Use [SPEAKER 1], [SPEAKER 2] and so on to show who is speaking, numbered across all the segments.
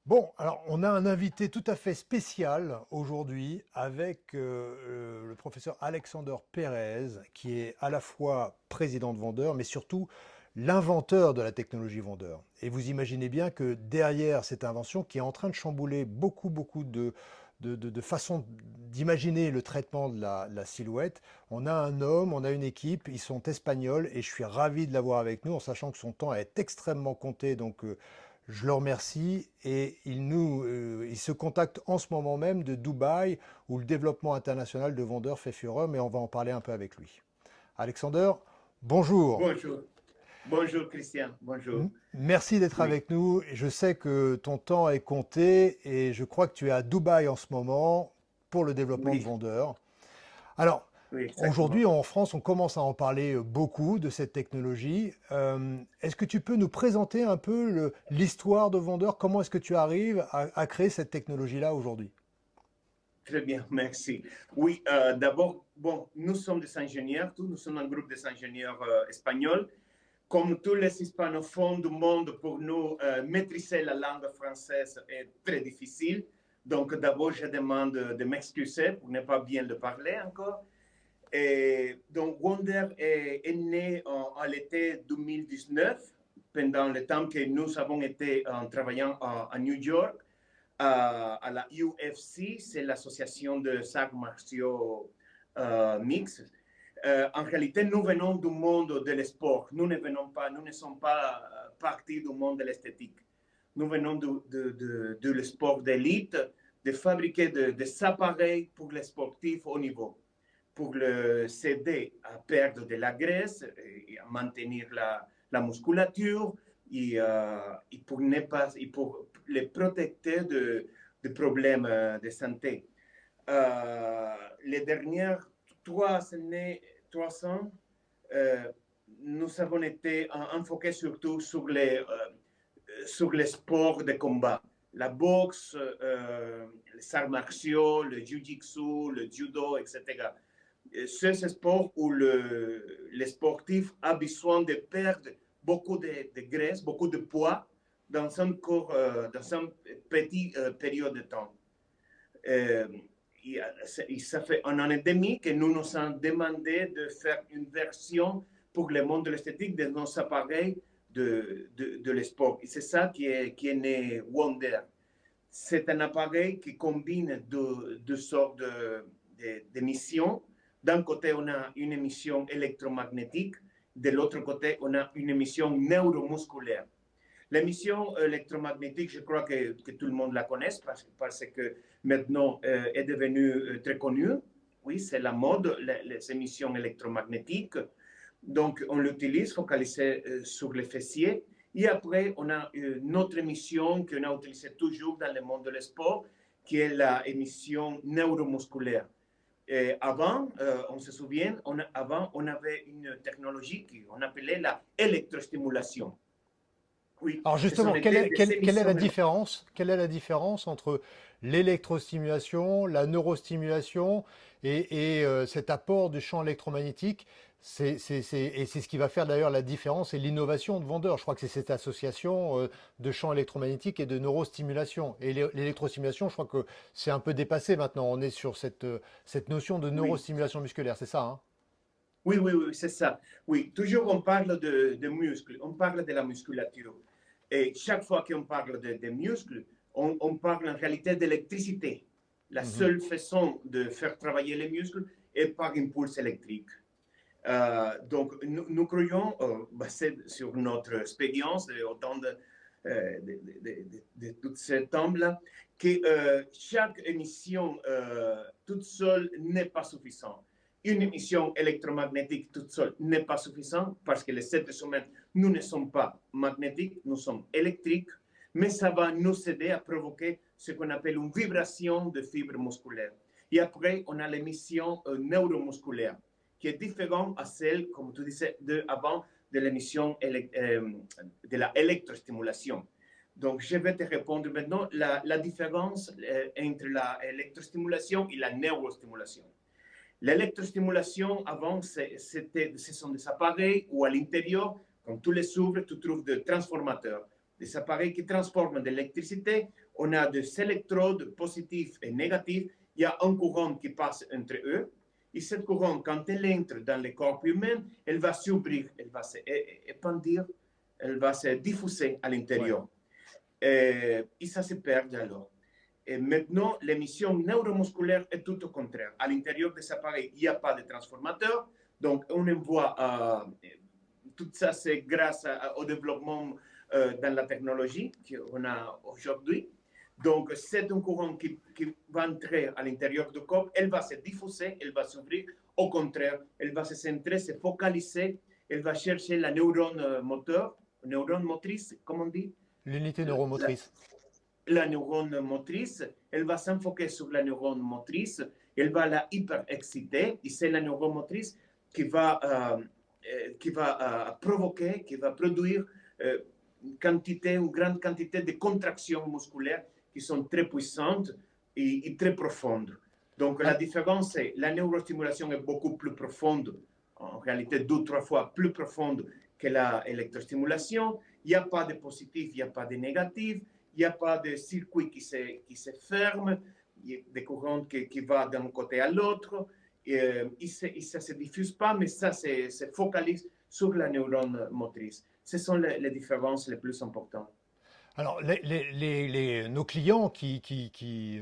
[SPEAKER 1] Bon, alors on a un invité tout à fait spécial aujourd'hui avec le professeur Alexander Pérez, qui est à la fois président de Vendeur, mais surtout l'inventeur de la technologie Vendeur. Et vous imaginez bien que derrière cette invention, qui est en train de chambouler beaucoup de façons d'imaginer le traitement de la silhouette, on a un homme, on a une équipe, ils sont espagnols et je suis ravi de l'avoir avec nous, en sachant que son temps est extrêmement compté, donc je le remercie et il se contacte en ce moment même de Dubaï où le développement international de vendeurs fait fureur, mais on va en parler un peu avec lui. Alexander, bonjour.
[SPEAKER 2] Bonjour. Bonjour Christian. Bonjour.
[SPEAKER 1] Merci d'être
[SPEAKER 2] Oui,
[SPEAKER 1] avec nous. Je sais que ton temps est compté et je crois que tu es à Dubaï en ce moment pour le développement de
[SPEAKER 2] oui,
[SPEAKER 1] vendeurs. Alors,
[SPEAKER 2] oui, exactement.
[SPEAKER 1] aujourd'hui en France, on commence à en parler beaucoup de cette technologie. Est-ce que tu peux nous présenter un peu l'histoire de Vendeur? Comment est-ce que tu arrives à créer cette technologie-là aujourd'hui?
[SPEAKER 2] Très bien, merci. Oui, d'abord, bon, nous sommes des ingénieurs, tous, nous sommes un groupe des ingénieurs espagnols. Comme tous les hispanophones du monde, pour nous, maîtriser la langue française est très difficile. Donc, d'abord, je demande de m'excuser pour ne pas bien le parler encore. Et donc, Wonder est né en l'été 2019, pendant le temps que nous avons été travaillant à New York, à la UFC, c'est l'association de arts martiaux mixtes. En réalité, nous venons du monde de sport. Nous ne sommes pas partis du monde de l'esthétique. Nous venons du sport d'élite, de fabriquer des appareils pour les sportifs au niveau, pour le s'aider à perdre de la graisse et à maintenir la musculature et pour ne pas et pour les protéger de problèmes de santé. Les dernières 3 années, 3 ans, euh, nous avons été enfoqués surtout sur les sports de combat. La boxe, les arts martiaux, le jiu-jitsu, le judo, etc. C'est ce sport où le sportif a besoin de perdre beaucoup de graisse, beaucoup de poids dans un corps, dans un petit période de temps. Euh, et ça fait un an et demi que nous nous avons demandé de faire une version pour le monde de l'esthétique de nos appareils de l'esport. Et c'est ça qui est né Wonder. C'est un appareil qui combine deux sortes d'émissions. D'un côté, on a une émission électromagnétique, de l'autre côté, on a une émission neuromusculaire. L'émission électromagnétique, je crois que tout le monde la connaît parce que maintenant est devenue très connue. Oui, c'est la mode, les émissions électromagnétiques. Donc, on l'utilise focalisé sur les fessiers. Et après, on a une autre émission qu'on a utilisée toujours dans le monde de sport, qui est l'émission neuromusculaire. Et avant, on se souvient, avant, on avait une technologie qu'on appelait la électrostimulation. Oui,
[SPEAKER 1] Alors
[SPEAKER 2] ce sont
[SPEAKER 1] justement,
[SPEAKER 2] des
[SPEAKER 1] quelle est la
[SPEAKER 2] émissions.
[SPEAKER 1] différence? Quelle est la différence entre l'électrostimulation, la neurostimulation et cet apport du champ électromagnétique? Et c'est ce qui va faire d'ailleurs la différence et l'innovation de Vendeur. Je crois que c'est cette association de champ électromagnétique et de neurostimulation. Et l'électrostimulation, je crois que c'est un peu dépassé maintenant. On est sur cette notion de
[SPEAKER 2] Oui,
[SPEAKER 1] neurostimulation musculaire, c'est ça, hein?
[SPEAKER 2] oui, oui, oui, c'est ça. Oui, toujours on parle de muscles, on parle de la musculature. Et chaque fois qu'on parle de muscles, on parle en réalité d'électricité. La
[SPEAKER 1] Mhm.
[SPEAKER 2] seule façon de faire travailler les muscles est par impulse électrique. Donc, nous croyons, basé sur notre expérience de autant de tout ce temps-là, que chaque émission toute seule n'est pas suffisante. Une émission électromagnétique toute seule n'est pas suffisante parce que les êtres humains, nous ne sommes pas magnétiques, nous sommes électriques, mais ça va nous aider à provoquer ce qu'on appelle une vibration de fibres musculaires. Et après, on a l'émission neuromusculaire qui est différent à celle, comme tu disais, avant de l'émission de la électrostimulation. Donc, je vais te répondre maintenant la différence entre l'électrostimulation et la neurostimulation. L'électrostimulation, avant, ce sont des appareils où à l'intérieur, quand tu les ouvres, tu trouves des transformateurs, des appareils qui transforment de l'électricité. On a des électrodes positifs et négatifs. Il y a un courant qui passe entre eux. Et cette courant, quand elle entre dans le corps humain, elle va s'ouvrir, elle va s'épandir, elle va se diffuser à l'intérieur. Ouais. Et ça se perd alors. Et maintenant, l'émission neuromusculaire est tout au contraire. À l'intérieur des appareils, il n'y a pas de transformateur. Donc, on envoie tout ça, c'est grâce au développement dans la technologie qu'on a aujourd'hui. Donc, c'est un courant qui va entrer à l'intérieur du corps, elle va se diffuser, elle va s'ouvrir. Au contraire, elle va se centrer, se focaliser, elle va chercher la neurone moteur, neurone motrice, comme on dit.
[SPEAKER 1] L'unité neuromotrice.
[SPEAKER 2] La neurone motrice, elle va s'enfoquer sur la neurone motrice, elle va la hyper-exciter, et c'est la neurone motrice qui va provoquer, qui va produire une grande quantité de contractions musculaires qui sont très puissantes et très profondes. Donc la différence, c'est la neurostimulation est beaucoup plus profonde, en réalité 2 ou 3 fois plus profonde que l'électrostimulation. Il n'y a pas de positif, il n'y a pas de négatif, il n'y a pas de circuit qui se ferme, il y a des courants qui vont d'un côté à l'autre, et ça ne se diffuse pas, mais ça se focalise sur la neurone motrice. Ce sont les différences les plus importantes.
[SPEAKER 1] Alors, nos clients qui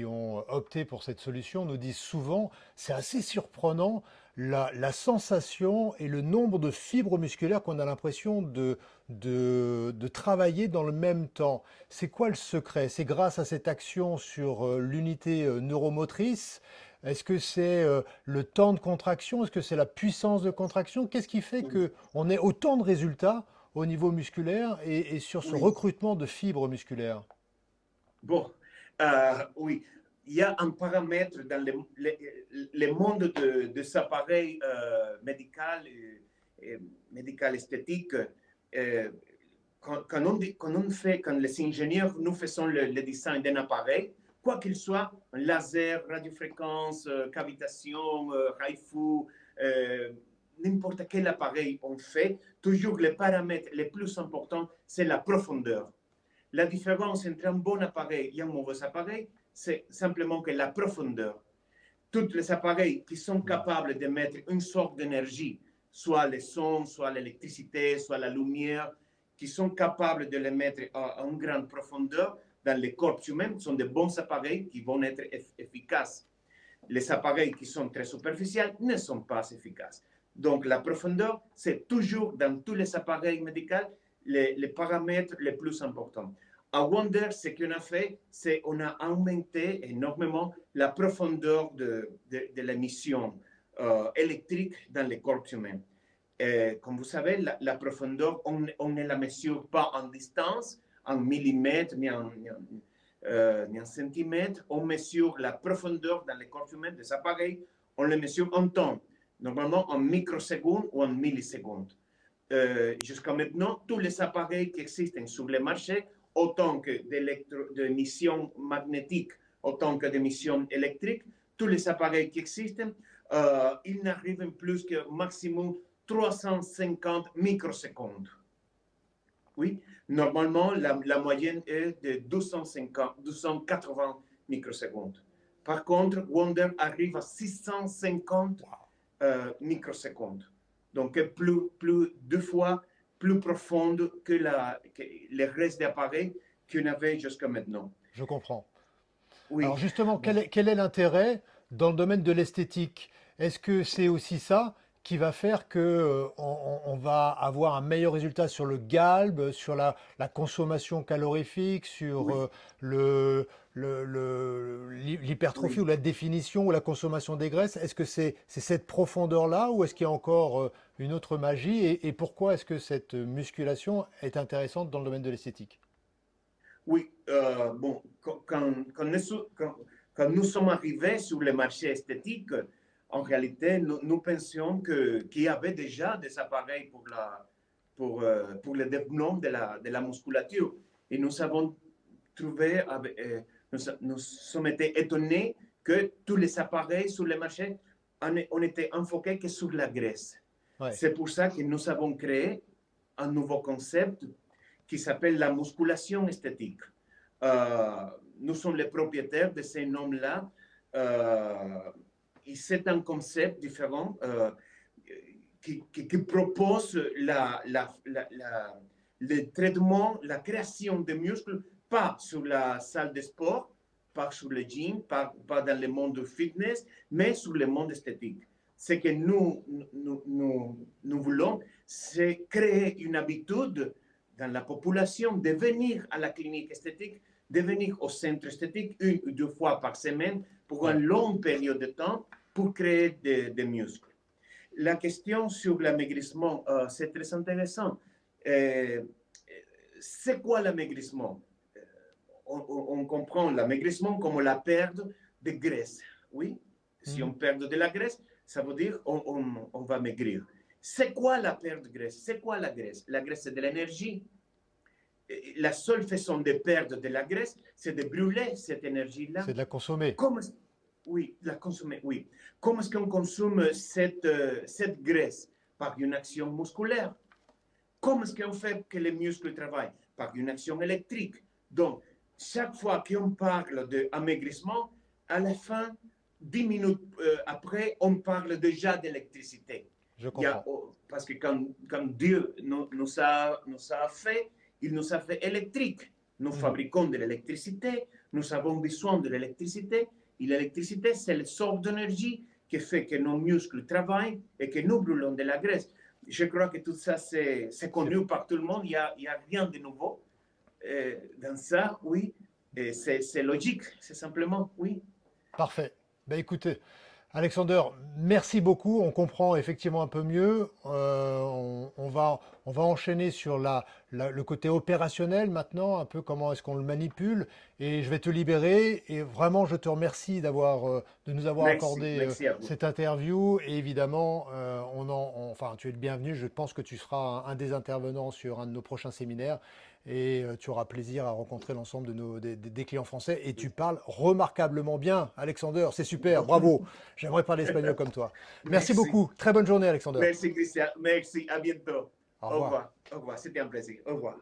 [SPEAKER 1] ont opté pour cette solution nous disent souvent, c'est assez surprenant, la sensation et le nombre de fibres musculaires qu'on a l'impression de travailler dans le même temps. C'est quoi le secret? C'est grâce à cette action sur l'unité neuromotrice? Est-ce que c'est le temps de contraction? Est-ce que c'est la puissance de contraction? Qu'est-ce qui fait qu'on ait autant de résultats au niveau musculaire et sur ce recrutement de fibres musculaires?
[SPEAKER 2] Bon, oui, il y a un paramètre dans le monde des appareils médicaux et médical esthétique. Quand les ingénieurs, nous faisons le design d'un appareil, quoi qu'il soit, un laser, radiofréquence, cavitation, HIFU, n'importe quel appareil on fait, toujours le paramètre le plus important, c'est la profondeur. La différence entre un bon appareil et un mauvais appareil, c'est simplement que la profondeur. Tous les appareils qui sont capables de mettre une sorte d'énergie, soit le son, soit l'électricité, soit la lumière, qui sont capables de les mettre à une grande profondeur dans le corps humain, sont de bons appareils qui vont être efficaces. Les appareils qui sont très superficiels ne sont pas efficaces. Donc, la profondeur, c'est toujours dans tous les appareils médicaux les paramètres les plus importants. À Wonder, ce qu'on a fait, c'est qu'on a augmenté énormément la profondeur de l'émission électrique dans le corps humain. Comme vous savez, la profondeur, on ne la mesure pas en distance, en millimètres, ni en centimètres. On mesure la profondeur dans le corps humain des appareils, on le mesure en temps. Normalement en microsecondes ou en millisecondes. Jusqu'à maintenant, tous les appareils qui existent sur le marché, autant que d'émissions magnétiques, autant que d'émissions électriques, tous les appareils qui existent, ils n'arrivent plus que maximum 350 microsecondes. Oui, normalement, la moyenne est de 280 microsecondes. Par contre, Wonder arrive à 650 microsecondes. Donc, plus 2 fois plus profonde que le reste des appareils qu'on avait jusqu'à maintenant.
[SPEAKER 1] Je comprends.
[SPEAKER 2] Oui.
[SPEAKER 1] Alors justement, quel est l'intérêt dans le domaine de l'esthétique? Est-ce que c'est aussi ça qui va faire que on va avoir un meilleur résultat sur le galbe, sur la consommation calorifique, sur l'hypertrophie ou la définition ou la consommation des graisses? Est-ce que c'est cette profondeur-là ou est-ce qu'il y a encore une autre magie et pourquoi est-ce que cette musculation est intéressante dans le domaine de l'esthétique?
[SPEAKER 2] Oui, bon, quand nous sommes arrivés sur le marché esthétique, en réalité, nous pensions qu'il y avait déjà des appareils pour le développement de la musculature. Et nous avons trouvé, nous sommes été étonnés que tous les appareils sur le marché on était enfoqués que sur la graisse. Ouais. C'est pour ça que nous avons créé un nouveau concept qui s'appelle la musculation esthétique. Nous sommes les propriétaires de ces noms-là. Et c'est un concept différent qui propose le traitement, la création de muscles, pas sur la salle de sport, pas sur le gym, pas dans le monde du fitness, mais sur le monde esthétique. Ce que nous voulons, c'est créer une habitude dans la population de venir à la clinique esthétique, de venir au centre esthétique 1 ou 2 fois par semaine pour une longue période de temps pour créer des muscles. La question sur l'amaigrissement, c'est très intéressant. C'est quoi l'amaigrissement? On comprend l'amaigrissement comme la perte de graisse. Oui, si on perd de la graisse, ça veut dire on va maigrir. C'est quoi la perte de graisse? C'est quoi la graisse? La graisse, c'est de l'énergie. La seule façon de perdre de la graisse, c'est de brûler cette énergie-là.
[SPEAKER 1] C'est de la consommer.
[SPEAKER 2] Oui, la consommer, oui. Comment est-ce qu'on consomme cette graisse? Par une action musculaire. Comment est-ce qu'on fait que les muscles travaillent? Par une action électrique. Donc, chaque fois qu'on parle d'amaigrissement, à la fin, 10 minutes après, on parle déjà d'électricité.
[SPEAKER 1] Je comprends.
[SPEAKER 2] Parce que quand Dieu nous a fait, il nous a fait électrique. Nous fabriquons de l'électricité, nous avons besoin de l'électricité. Et l'électricité, c'est le sort d'énergie qui fait que nos muscles travaillent et que nous brûlons de la graisse. Je crois que tout ça, c'est connu par tout le monde. Il n'y a rien de nouveau dans ça, oui. C'est logique, c'est simplement, oui.
[SPEAKER 1] Parfait. Ben écoutez, Alexander, merci beaucoup. On comprend effectivement un peu mieux. On va enchaîner sur le côté opérationnel maintenant, un peu comment est-ce qu'on le manipule. Et je vais te libérer. Et vraiment, je te remercie de nous avoir accordé cette interview. Et évidemment, enfin, tu es le bienvenu. Je pense que tu seras un des intervenants sur un de nos prochains séminaires. Et tu auras plaisir à rencontrer l'ensemble des clients français. Et tu parles remarquablement bien, Alexander. C'est super, bravo. J'aimerais parler espagnol comme toi. Merci beaucoup. Très bonne journée, Alexander.
[SPEAKER 2] Merci, Christian. Merci. À bientôt.
[SPEAKER 1] Au revoir.
[SPEAKER 2] Au revoir. C'était un plaisir. Au revoir.